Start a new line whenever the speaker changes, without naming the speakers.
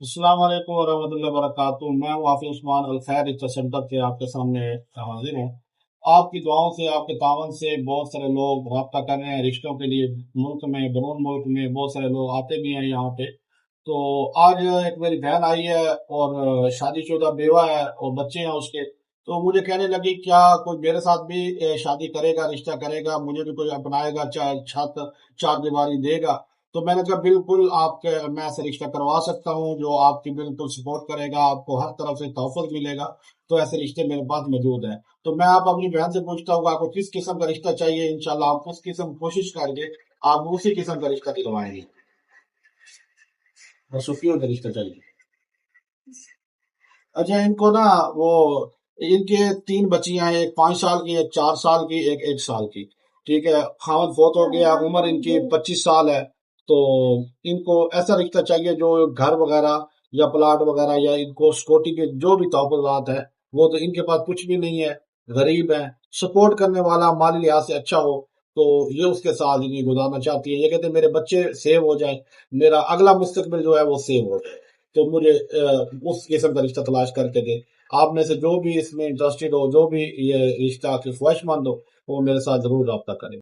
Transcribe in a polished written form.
अस्सलाम वालेकुम वरहमतुल्लाहि वबरकातुहू। मैं हूँ हाफिज उस्मान अल खैर रिसर्च सेंटर के आपके सामने हाजिर हूँ। आपकी दुआओं से, आपके तावन से बहुत सारे लोग रब्ता कर रहे हैं रिश्तों के लिए। मुल्क में, बरून मुल्क में बहुत सारे लोग आते भी हैं यहाँ पे। तो आज एक मेरी बहन आई है और शादीशुदा बेवा है और बच्चे हैं उसके। तो मुझे कहने लगी क्या कोई मेरे साथ भी शादी करेगा, रिश्ता करेगा, मुझे भी कोई अपनाएगा, छत चार दीवारी देगा। तो मैंने कहा बिल्कुल आपके मैं ऐसे रिश्ता करवा सकता हूँ जो आपकी बिल्कुल सपोर्ट करेगा, आपको हर तरफ से तोहफत मिलेगा। तो ऐसे रिश्ते मेरे पास मौजूद हैं। तो मैं आप अपनी बहन से पूछता हूँ आपको किस किस्म का रिश्ता चाहिए, इंशाल्लाह आप उस किस्म कोशिश करके आप उसी किस्म का रिश्ता दिलवाएंगे। बस उसी का रिश्ता चाहिए। अच्छा इनको ना वो इनके तीन बच्चियां हैं, एक 5 साल की, एक 4 साल की, एक 1 साल की। ठीक है, खामद फौत हो गया, उम्र इनकी 25 साल है। तो इनको ऐसा रिश्ता चाहिए जो घर वगैरह या प्लाट वगैरह या इनको सिक्योरिटी के जो भी तहफात है वो तो इनके पास कुछ भी नहीं है। गरीब है, सपोर्ट करने वाला माली लिहाज से अच्छा हो। तो ये उसके साथ जिंदगी गुजारना चाहती है। ये कहते हैं मेरे बच्चे सेव हो जाए, मेरा अगला मुस्तकबिल जो है वो सेव हो जाए। तो मुझे उस किस्म का रिश्ता तलाश करके दे। आप में से जो भी इसमें इंटरेस्टेड हो, जो भी ये रिश्ता की ख्वाहिशमंद हो, वो मेरे साथ जरूर रब्ता करें।